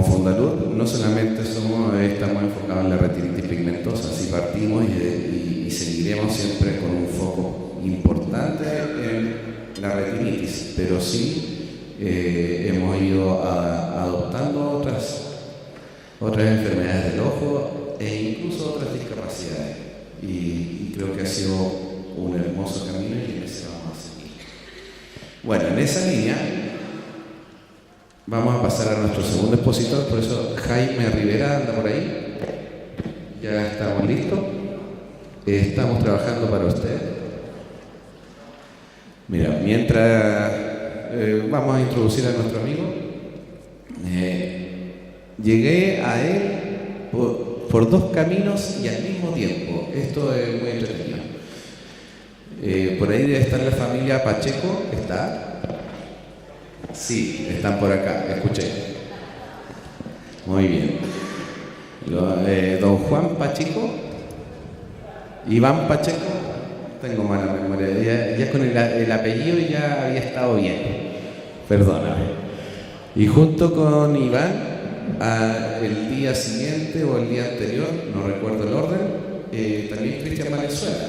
Fundalud no solamente estamos enfocados en la retinitis pigmentosa, así partimos y seguiremos siempre con un foco importante en la retinitis, pero sí hemos ido adoptando otras enfermedades del ojo e incluso otras discapacidades, y creo que ha sido un hermoso camino y en ese vamos a seguir. Bueno, en esa línea vamos a pasar a nuestro segundo expositor, por eso Jaime Rivera anda por ahí. Ya estamos listos. Estamos trabajando para usted. Mira, mientras vamos a introducir a nuestro amigo, llegué a él por dos caminos y al mismo tiempo. Esto es muy entretenido. Por ahí debe estar la familia Pacheco. ¿Está? Sí, están por acá, escuché. Muy bien. Don Juan Pacheco, Iván Pacheco, tengo mala memoria, ya con el apellido ya había estado bien, perdóname. Y junto con Iván, el día siguiente o el día anterior, no recuerdo el orden, también Cristian Valenzuela.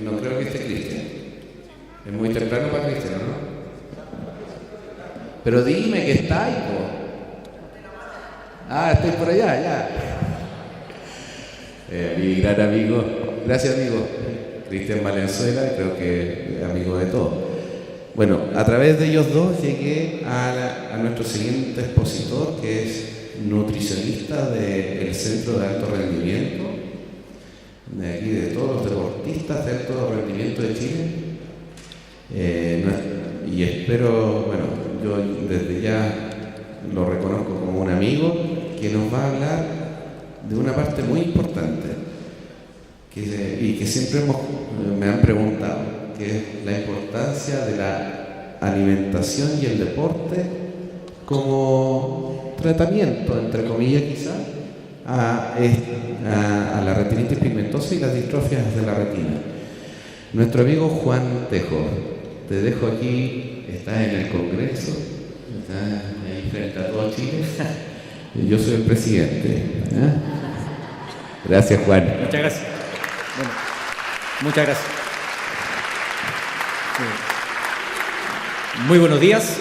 No creo que esté Cristian. Es muy temprano para Cristian, ¿no? Pero dime que está ahí, po. Ah, estoy por allá, ya. Mi gran amigo, gracias amigo, Cristian Valenzuela, creo que es amigo de todos. Bueno, a través de ellos dos llegué a nuestro siguiente expositor, que es nutricionista del Centro de Alto Rendimiento, de aquí, de todos los deportistas de alto rendimiento de Chile. Y espero, bueno, yo desde ya lo reconozco como un amigo que nos va a hablar de una parte muy importante y que siempre me han preguntado, que es la importancia de la alimentación y el deporte como tratamiento, entre comillas quizás, a la retinitis pigmentosa y las distrofias de la retina. Nuestro amigo Juan Tejo, te dejo aquí, estás en el Congreso, estás ahí frente a todo Chile. Yo soy el presidente. Gracias, Juan. Muchas gracias. Bueno, muchas gracias. Muy buenos días.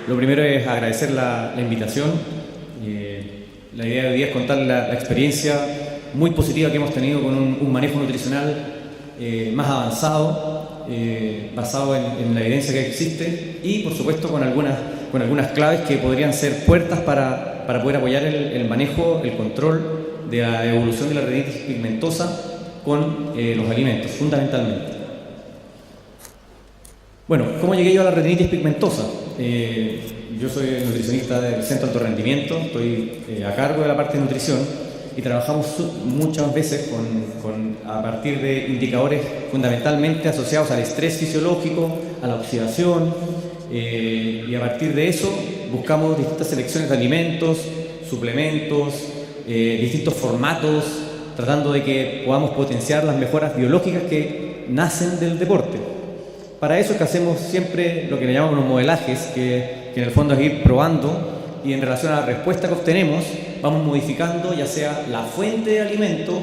Lo primero es agradecer la invitación. La idea de hoy día es contar la experiencia muy positiva que hemos tenido con un manejo nutricional más avanzado, basado en la evidencia que existe y, por supuesto, con algunas claves que podrían ser puertas para poder apoyar el manejo, el control de la evolución de la retinitis pigmentosa con los alimentos, fundamentalmente. Bueno, ¿cómo llegué yo a la retinitis pigmentosa? Yo soy nutricionista del Centro de Alto Rendimiento, estoy a cargo de la parte de nutrición y trabajamos muchas veces a partir de indicadores fundamentalmente asociados al estrés fisiológico, a la oxidación, y a partir de eso buscamos distintas selecciones de alimentos, suplementos, distintos formatos, tratando de que podamos potenciar las mejoras biológicas que nacen del deporte. Para eso es que hacemos siempre lo que le llamamos los modelajes, que en el fondo es ir probando y en relación a la respuesta que obtenemos vamos modificando ya sea la fuente de alimento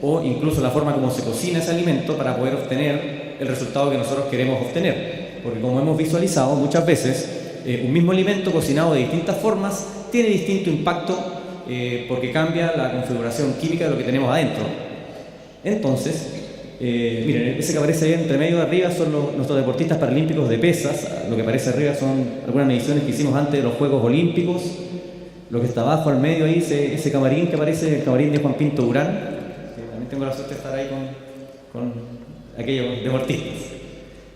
o incluso la forma como se cocina ese alimento para poder obtener el resultado que nosotros queremos obtener. Porque como hemos visualizado muchas veces, un mismo alimento cocinado de distintas formas tiene distinto impacto porque cambia la configuración química de lo que tenemos adentro. Entonces, miren, ese que aparece ahí entre medio de arriba son nuestros deportistas paralímpicos de pesas. Lo que aparece arriba son algunas mediciones que hicimos antes de los Juegos Olímpicos. Lo que está abajo, al medio ahí, ese camarín que aparece, el camarín de Juan Pinto Durán, que también tengo la suerte de estar ahí con aquellos deportistas.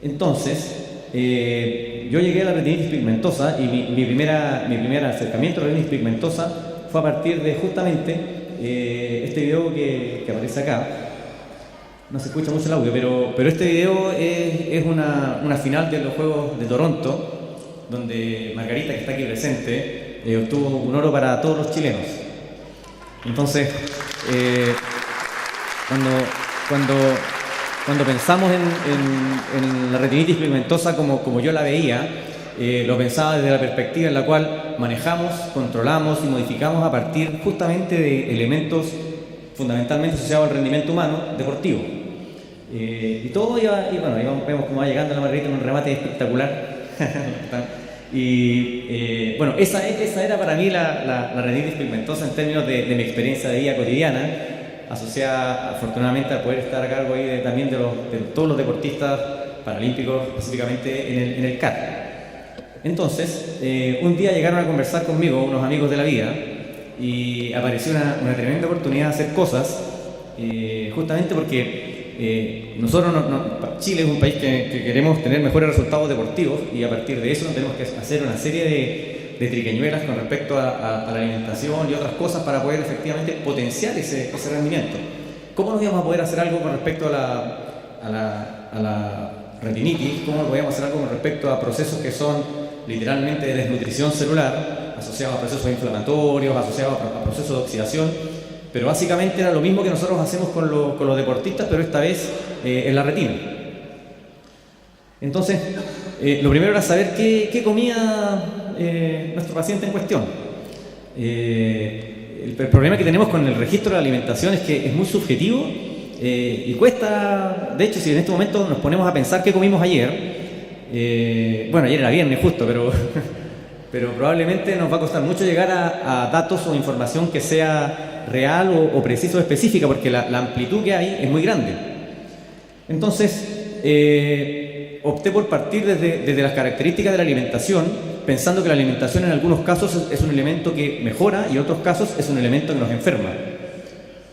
Entonces, yo llegué a la retinitis pigmentosa y mi primer acercamiento a la retinitis pigmentosa fue a partir de justamente este video que aparece acá. No se escucha mucho el audio, pero este video es una final de los Juegos de Toronto, donde Margarita, que está aquí presente, obtuvo un oro para todos los chilenos. Entonces, cuando pensamos en la retinitis pigmentosa como yo la veía, lo pensaba desde la perspectiva en la cual manejamos, controlamos y modificamos a partir justamente de elementos fundamentalmente asociados al rendimiento humano deportivo. Y todo vemos cómo va llegando la Margarita en un remate espectacular. Y bueno, esa era para mí la retinitis pigmentosa en términos de mi experiencia de vida cotidiana, asociada afortunadamente a poder estar a cargo ahí también de todos los deportistas paralímpicos, específicamente en el CAT. Entonces, un día llegaron a conversar conmigo unos amigos de la vida y apareció una tremenda oportunidad de hacer cosas, justamente porque nosotros, Chile es un país que queremos tener mejores resultados deportivos y a partir de eso tenemos que hacer una serie de triquiñuelas con respecto a la alimentación y otras cosas para poder efectivamente potenciar ese rendimiento. ¿Cómo nos íbamos a poder hacer algo con respecto a la retinitis? ¿Cómo podíamos hacer algo con respecto a procesos que son literalmente de desnutrición celular, asociados a procesos inflamatorios, asociados a procesos de oxidación? Pero básicamente era lo mismo que nosotros hacemos con los deportistas, pero esta vez en la retina. Entonces, lo primero era saber qué comía nuestro paciente en cuestión. El problema que tenemos con el registro de la alimentación es que es muy subjetivo y cuesta. De hecho, si en este momento nos ponemos a pensar qué comimos ayer, bueno, ayer era viernes justo, pero probablemente nos va a costar mucho llegar a datos o información que sea real o preciso o específica, porque la amplitud que hay es muy grande. Entonces, opté por partir desde las características de la alimentación, pensando que la alimentación en algunos casos es un elemento que mejora y en otros casos es un elemento que nos enferma.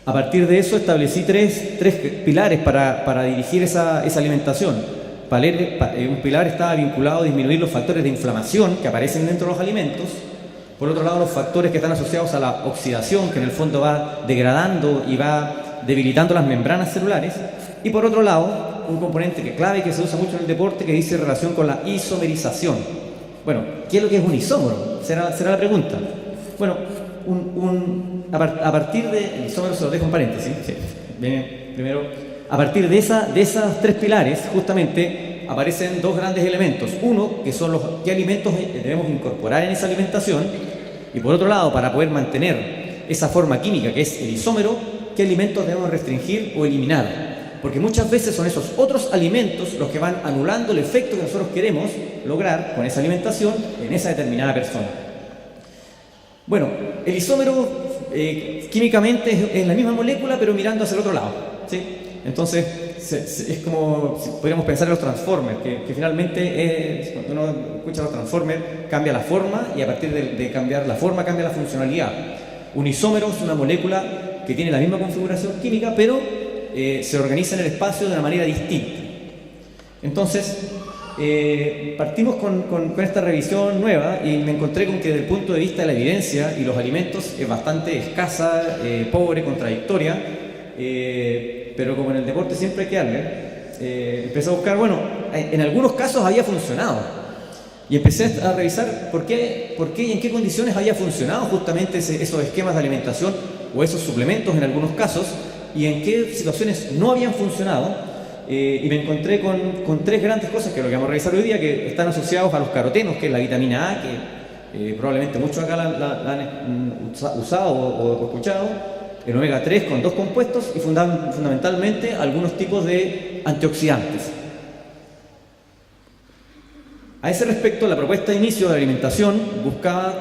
A partir de eso establecí tres pilares para dirigir esa alimentación. Un pilar estaba vinculado a disminuir los factores de inflamación que aparecen dentro de los alimentos. Por otro lado, los factores que están asociados a la oxidación, que en el fondo va degradando y va debilitando las membranas celulares. Y por otro lado, un componente clave que se usa mucho en el deporte que dice relación con la isomerización. Bueno, ¿qué es lo que es un isómero? Será la pregunta. Bueno, a partir de... El isómero se lo dejo en paréntesis. Sí. Bien, primero... A partir de esos tres pilares, justamente, aparecen dos grandes elementos. Uno, que son qué alimentos debemos incorporar en esa alimentación. Y por otro lado, para poder mantener esa forma química que es el isómero, qué alimentos debemos restringir o eliminar. Porque muchas veces son esos otros alimentos los que van anulando el efecto que nosotros queremos lograr con esa alimentación en esa determinada persona. Bueno, el isómero químicamente es la misma molécula, pero mirando hacia el otro lado, ¿sí? Entonces, es como si podríamos pensar en los Transformers, que finalmente, cuando uno escucha los Transformers, cambia la forma y a partir de cambiar la forma cambia la funcionalidad. Un isómero es una molécula que tiene la misma configuración química, pero se organiza en el espacio de una manera distinta. Entonces, partimos con esta revisión nueva y me encontré con que desde el punto de vista de la evidencia y los alimentos es bastante escasa, pobre, contradictoria. Pero como en el deporte siempre hay que darle, empecé a buscar, bueno, en algunos casos había funcionado. Y empecé a revisar por qué y en qué condiciones había funcionado justamente esos esquemas de alimentación o esos suplementos en algunos casos, y en qué situaciones no habían funcionado. Y me encontré con tres grandes cosas que es lo que vamos a revisar hoy día, que están asociados a los carotenos, que es la vitamina A, que probablemente muchos acá la han usado o escuchado. El omega 3 con dos compuestos y fundamentalmente algunos tipos de antioxidantes. A ese respecto, la propuesta de inicio de la alimentación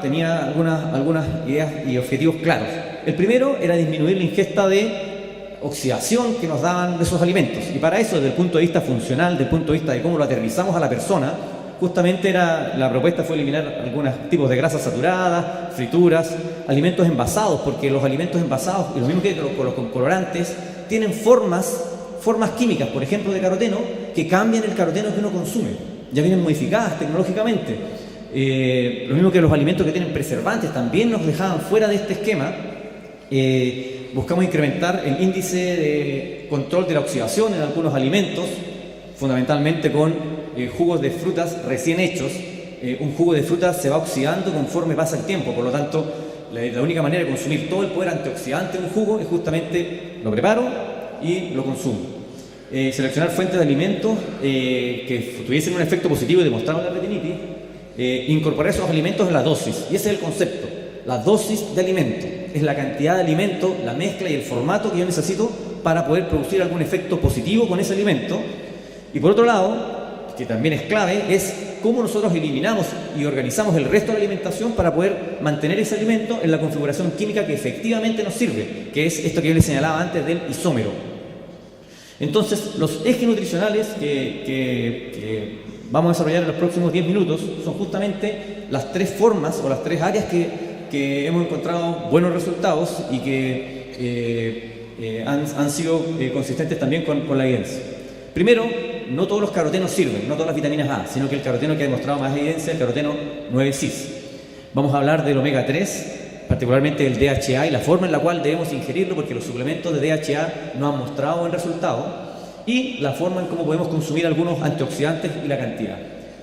tenía algunas ideas y objetivos claros. El primero era disminuir la ingesta de oxidación que nos daban de esos alimentos. Y para eso, desde el punto de vista funcional, desde el punto de vista de cómo lo aterrizamos a la persona, justamente la propuesta fue eliminar algunos tipos de grasas saturadas, frituras, alimentos envasados, porque los alimentos envasados, y lo mismo que con los colorantes, tienen formas químicas, por ejemplo de caroteno, que cambian el caroteno que uno consume. Ya vienen modificadas tecnológicamente. Lo mismo que los alimentos que tienen preservantes también nos dejaban fuera de este esquema. Buscamos incrementar el índice de control de la oxidación en algunos alimentos, fundamentalmente con jugos de frutas recién hechos. Un jugo de frutas se va oxidando conforme pasa el tiempo, por lo tanto la única manera de consumir todo el poder antioxidante de un jugo es justamente lo preparo y lo consumo. Seleccionar fuentes de alimentos que tuviesen un efecto positivo y demostrado en la retinitis. incorporar esos alimentos en la dosis. Y ese es el concepto. La dosis de alimento es la cantidad de alimento, la mezcla y el formato que yo necesito para poder producir algún efecto positivo con ese alimento. Y por otro lado, que también es clave, es cómo nosotros eliminamos y organizamos el resto de la alimentación para poder mantener ese alimento en la configuración química que efectivamente nos sirve, que es esto que yo les señalaba antes del isómero. Entonces, los ejes nutricionales que vamos a desarrollar en los próximos 10 minutos son justamente las tres formas o las tres áreas que hemos encontrado buenos resultados y que han sido consistentes también con la evidencia. Primero, no todos los carotenos sirven, no todas las vitaminas A, sino que el caroteno que ha demostrado más evidencia es el caroteno 9-cis. Vamos a hablar del omega 3, particularmente del DHA y la forma en la cual debemos ingerirlo, porque los suplementos de DHA no han mostrado buen resultado, y la forma en cómo podemos consumir algunos antioxidantes y la cantidad.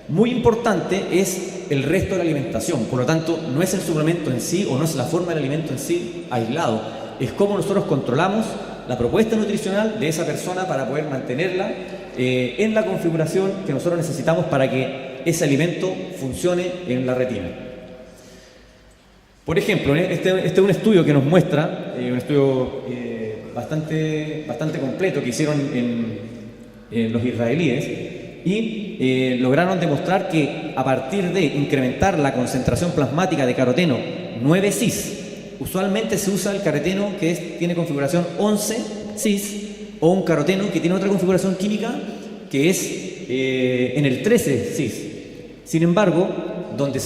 Muy importante es el resto de la alimentación, por lo tanto no es el suplemento en sí o no es la forma del alimento en sí aislado, es cómo nosotros controlamos la propuesta nutricional de esa persona para poder mantenerla en la configuración que nosotros necesitamos para que ese alimento funcione en la retina. Por ejemplo, este es un estudio que nos muestra, un estudio bastante completo que hicieron en los israelíes y lograron demostrar que a partir de incrementar la concentración plasmática de caroteno 9-cis, usualmente se usa el caroteno que tiene configuración 11-cis o un caroteno que tiene otra configuración química que es en el 13-cis. Sin embargo, donde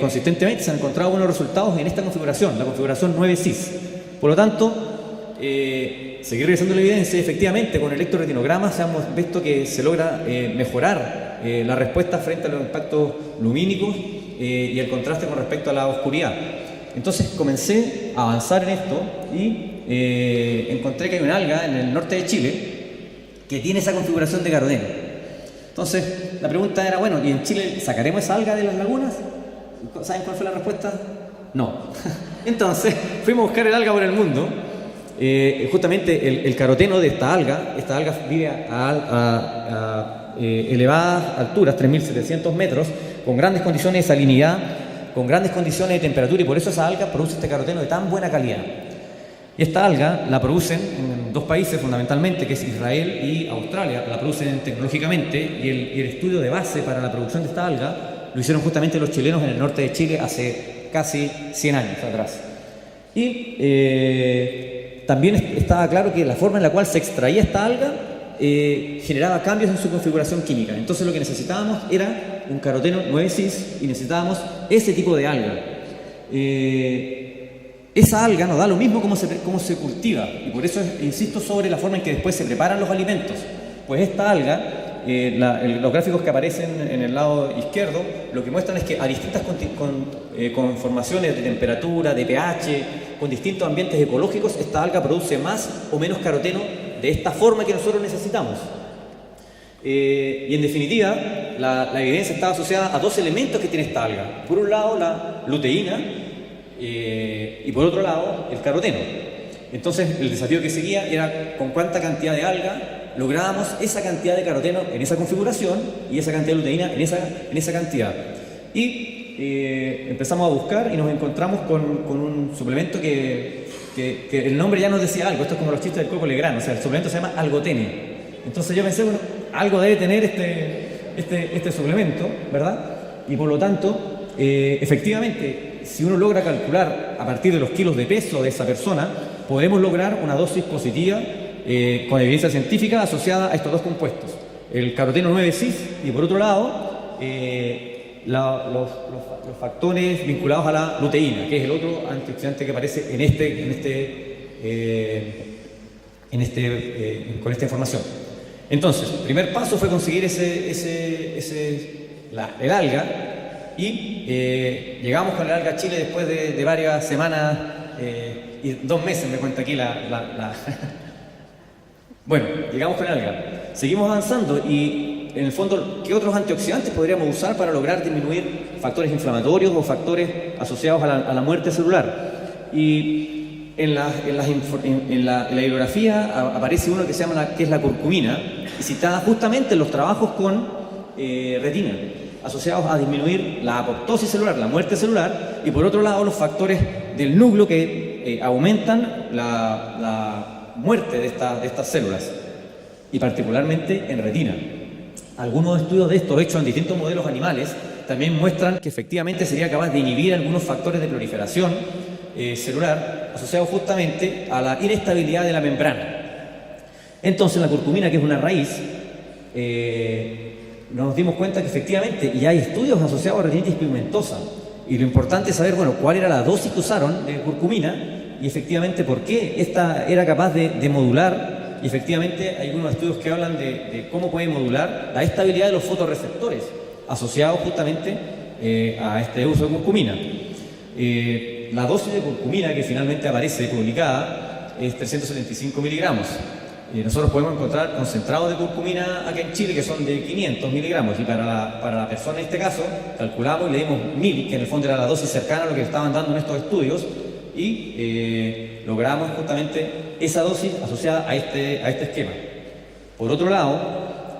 consistentemente se han encontrado buenos resultados en esta configuración, la configuración 9-cis. Por lo tanto, seguir revisando la evidencia, efectivamente con electroretinogramas hemos visto que se logra mejorar la respuesta frente a los impactos lumínicos y el contraste con respecto a la oscuridad. Entonces comencé a avanzar en esto y encontré que hay una alga en el norte de Chile que tiene esa configuración de caroteno. Entonces la pregunta era, bueno, ¿y en Chile sacaremos esa alga de las lagunas? ¿Saben cuál fue la respuesta? No. Entonces fuimos a buscar el alga por el mundo. Justamente el caroteno de esta alga vive a elevadas alturas, 3.700 metros, con grandes condiciones de salinidad, con grandes condiciones de temperatura, y por eso esa alga produce este caroteno de tan buena calidad. Y esta alga la producen en dos países fundamentalmente, que es Israel y Australia, la producen tecnológicamente, y el estudio de base para la producción de esta alga lo hicieron justamente los chilenos en el norte de Chile hace casi 100 años atrás. Y también estaba claro que la forma en la cual se extraía esta alga generaba cambios en su configuración química. Entonces lo que necesitábamos era un caroteno 9-cis y necesitábamos ese tipo de alga. Esa alga nos da lo mismo cómo se cultiva, y por eso insisto sobre la forma en que después se preparan los alimentos. Pues esta alga, los gráficos que aparecen en el lado izquierdo, lo que muestran es que a distintas conformaciones de temperatura, de pH, con distintos ambientes ecológicos, esta alga produce más o menos caroteno de esta forma que nosotros necesitamos. Y en definitiva, la evidencia estaba asociada a dos elementos que tiene esta alga. Por un lado, la luteína, y por otro lado, el caroteno. Entonces, el desafío que seguía era con cuánta cantidad de alga lográbamos esa cantidad de caroteno en esa configuración y esa cantidad de luteína en esa cantidad. Y empezamos a buscar y nos encontramos con un suplemento que el nombre ya nos decía algo. Esto es como los chistes del Coco Legrand, o sea, el suplemento se llama Algotene. Entonces yo pensé, bueno, algo debe tener este suplemento, ¿verdad? Y por lo tanto, efectivamente, si uno logra calcular a partir de los kilos de peso de esa persona, podemos lograr una dosis positiva con evidencia científica asociada a estos dos compuestos, el caroteno 9-cis y por otro lado los factores vinculados a la luteína, que es el otro antioxidante que aparece con esta información. Entonces, el primer paso fue conseguir el alga. Y llegamos con el alga a Chile después de varias semanas y 2 meses, me cuenta aquí Bueno, llegamos con el alga. Seguimos avanzando y, en el fondo, ¿qué otros antioxidantes podríamos usar para lograr disminuir factores inflamatorios o factores asociados a la muerte celular? Y en la bibliografía aparece uno que es la curcumina, y citada justamente en los trabajos con retina. asociados a disminuir la apoptosis celular, la muerte celular, y por otro lado los factores del núcleo que aumentan la muerte de estas células, y particularmente en retina. Algunos estudios de esto hechos en distintos modelos animales también muestran que efectivamente sería capaz de inhibir algunos factores de proliferación celular asociados justamente a la inestabilidad de la membrana. Entonces la curcumina, que es una raíz, nos dimos cuenta que efectivamente ya hay estudios asociados a retinitis pigmentosa, y lo importante es saber, bueno, cuál era la dosis que usaron de curcumina y efectivamente por qué esta era capaz de modular, y efectivamente hay algunos estudios que hablan de cómo puede modular la estabilidad de los fotorreceptores asociados justamente a este uso de curcumina. La dosis de curcumina que finalmente aparece publicada es 375 miligramos. Nosotros podemos encontrar concentrados de curcumina aquí en Chile que son de 500 miligramos, y para la persona en este caso calculamos y le dimos 1000, que en el fondo era la dosis cercana a lo que estaban dando en estos estudios, y logramos justamente esa dosis asociada a este esquema. Por otro lado,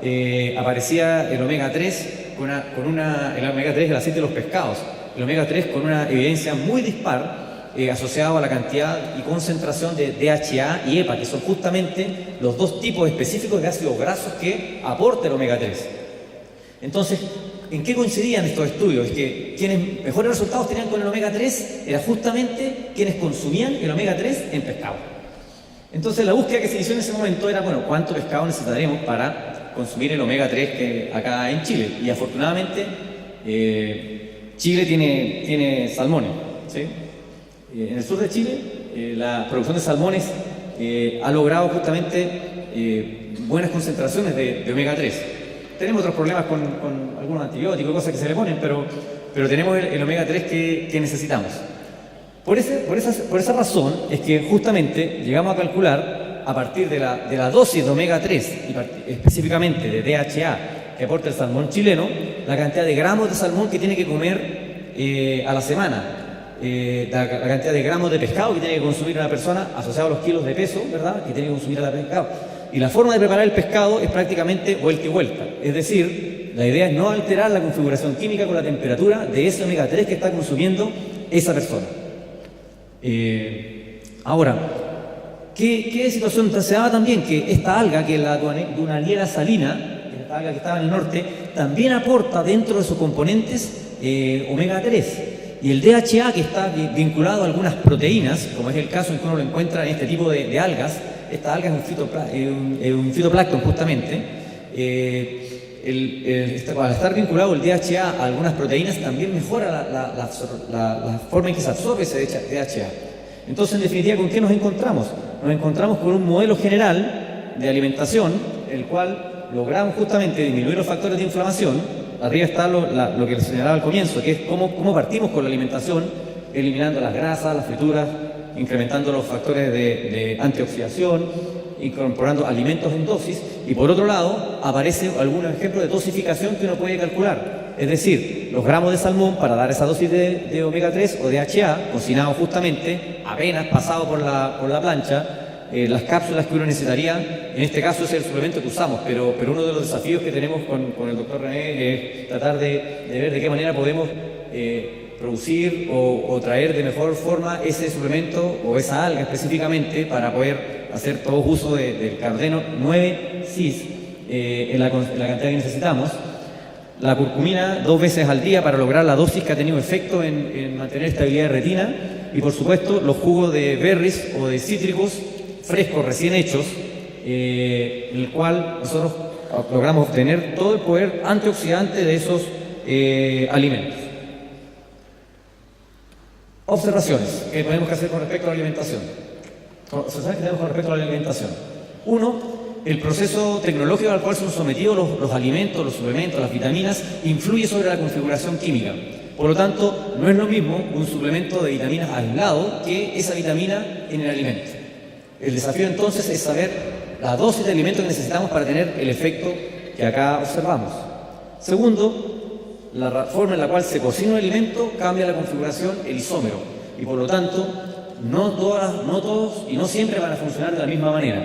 aparecía el omega 3 el omega 3 del aceite de los pescados, el omega 3 con una evidencia muy dispar asociado a la cantidad y concentración de DHA y EPA, que son justamente los dos tipos específicos de ácidos grasos que aporta el omega 3. Entonces, ¿en qué coincidían estos estudios? Es que quienes mejores resultados tenían con el omega 3 eran justamente quienes consumían el omega 3 en pescado. Entonces, la búsqueda que se inició en ese momento era, bueno, ¿cuánto pescado necesitaremos para consumir el omega 3 que acá en Chile? Y afortunadamente, Chile tiene salmones, ¿sí? En el sur de Chile, la producción de salmones ha logrado justamente buenas concentraciones de omega 3. Tenemos otros problemas con algunos antibióticos, cosas que se le ponen, pero tenemos el omega 3 que necesitamos. Por esa razón es que justamente llegamos a calcular, a partir de la dosis de omega 3, y específicamente de DHA que aporta el salmón chileno, la cantidad de gramos de salmón que tiene que comer a la semana. La cantidad de gramos de pescado que tiene que consumir una persona asociado a los kilos de peso, ¿verdad?, que tiene que consumir el pescado. Y la forma de preparar el pescado es prácticamente vuelta y vuelta. Es decir, la idea es no alterar la configuración química con la temperatura de ese omega 3 que está consumiendo esa persona. Ahora, ¿qué situación se daba también? Que esta alga, que es la Dunaliella salina, esta alga que estaba en el norte, también aporta dentro de sus componentes omega 3. Y el DHA, que está vinculado a algunas proteínas, como es el caso en que uno lo encuentra en este tipo de algas, esta alga es un fitoplancton justamente, al estar vinculado el DHA a algunas proteínas también mejora la forma en que se absorbe ese DHA. Entonces, en definitiva, ¿con qué nos encontramos? Nos encontramos con un modelo general de alimentación, el cual logramos justamente disminuir los factores de inflamación. Arriba está lo que les señalaba al comienzo, que es cómo partimos con la alimentación, eliminando las grasas, las frituras, incrementando los factores de antioxidación, incorporando alimentos en dosis, y por otro lado aparece algún ejemplo de dosificación que uno puede calcular, es decir, los gramos de salmón para dar esa dosis de omega 3 o DHA, cocinado justamente, apenas pasado por la plancha, las cápsulas que uno necesitaría. En este caso es el suplemento que usamos, pero uno de los desafíos que tenemos con el doctor René es tratar de ver de qué manera podemos producir o traer de mejor forma ese suplemento o esa alga específicamente para poder hacer todo uso del caroteno 9-cis en la cantidad que necesitamos. La curcumina 2 veces al día para lograr la dosis que ha tenido efecto en mantener estabilidad de retina, y por supuesto los jugos de berries o de cítricos frescos recién hechos, en el cual nosotros logramos obtener todo el poder antioxidante de esos alimentos. Observaciones que tenemos que hacer con respecto a la alimentación. Observaciones que tenemos con respecto a la alimentación. Uno, el proceso tecnológico al cual son sometidos los alimentos, los suplementos, las vitaminas, influye sobre la configuración química. Por lo tanto, no es lo mismo un suplemento de vitaminas aislado que esa vitamina en el alimento. El desafío entonces es saber la dosis de alimento que necesitamos para tener el efecto que acá observamos. Segundo, la forma en la cual se cocina un alimento cambia la configuración, el isómero, y por lo tanto no todos y no siempre van a funcionar de la misma manera.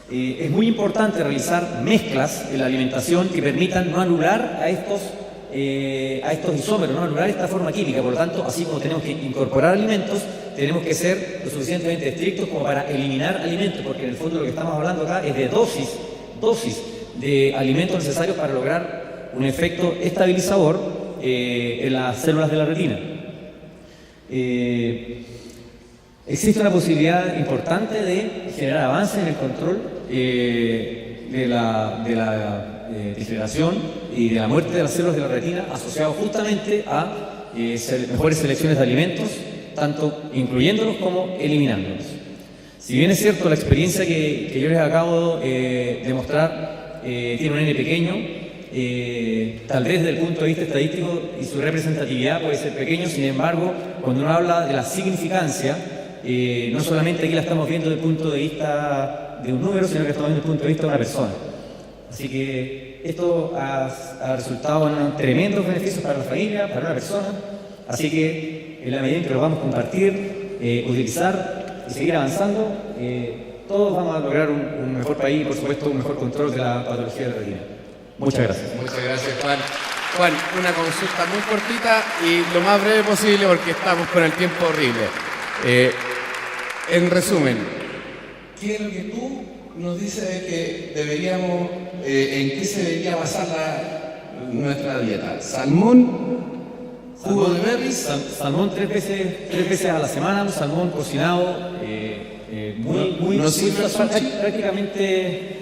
Es muy importante realizar mezclas en la alimentación que permitan no anular a estos a estos isómeros, ¿no? Anular esta forma química. Por lo tanto, así como tenemos que incorporar alimentos, tenemos que ser lo suficientemente estrictos como para eliminar alimentos, porque en el fondo lo que estamos hablando acá es de dosis de alimentos necesarios para lograr un efecto estabilizador en las células de la retina. Existe una posibilidad importante de generar avances en el control de la degeneración y de la muerte de las células de la retina, asociado justamente a mejores selecciones de alimentos, tanto incluyéndolos como eliminándolos. Si bien es cierto, la experiencia que yo les acabo de mostrar tiene un N pequeño, tal vez desde el punto de vista estadístico y su representatividad puede ser pequeño, sin embargo, cuando uno habla de la significancia, no solamente aquí la estamos viendo desde el punto de vista de un número, sino que estamos viendo desde el punto de vista de una persona. Así que esto ha resultado en tremendos beneficios para la familia, para una persona. Así que en la medida en que lo vamos a compartir, utilizar y seguir avanzando, todos vamos a lograr un mejor país y, por supuesto, un mejor control de la patología de la retina. Muchas gracias. Muchas gracias, Juan. Juan, una consulta muy cortita y lo más breve posible porque estamos con el tiempo horrible. En resumen, ¿qué es lo que tú nos dices de que deberíamos, en qué se debería basar nuestra dieta? ¿Salmón, jugo de berries? Salmón tres veces a la semana, un salmón cocinado, muy ¿No sirve el sushi? prácticamente.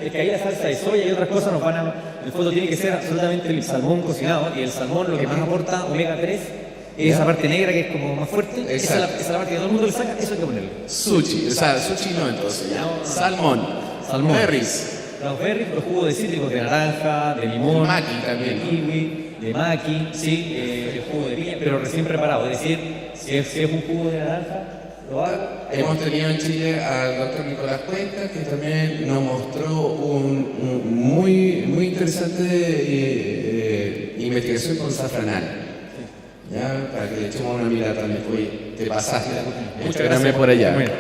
Es que ahí la salsa de soya y otras cosas nos van a... En el fondo tiene que ser absolutamente el salmón cocinado, y el salmón lo que más aporta omega 3 es esa parte negra que es como más fuerte. Esa es la parte que todo el mundo le saca, eso hay que ponerle. Sushi, o sea, sushi no entonces, ¿ya? No. Salmón, Berries. Los berries, los jugos de cítricos de naranja, de limón, de maqui también, de kiwi, de maqui, sí, el jugo de piña, pero recién preparado. Es decir, si es un jugo de naranja, lo hago. Hemos tenido en Chile al doctor Nicolás Cuenca, que también nos mostró un muy interesante investigación con safranal. ¿Ya? Para que le echemos una mirada también. Oye, te pasaste. Muchas Espérame gracias por allá. Bueno.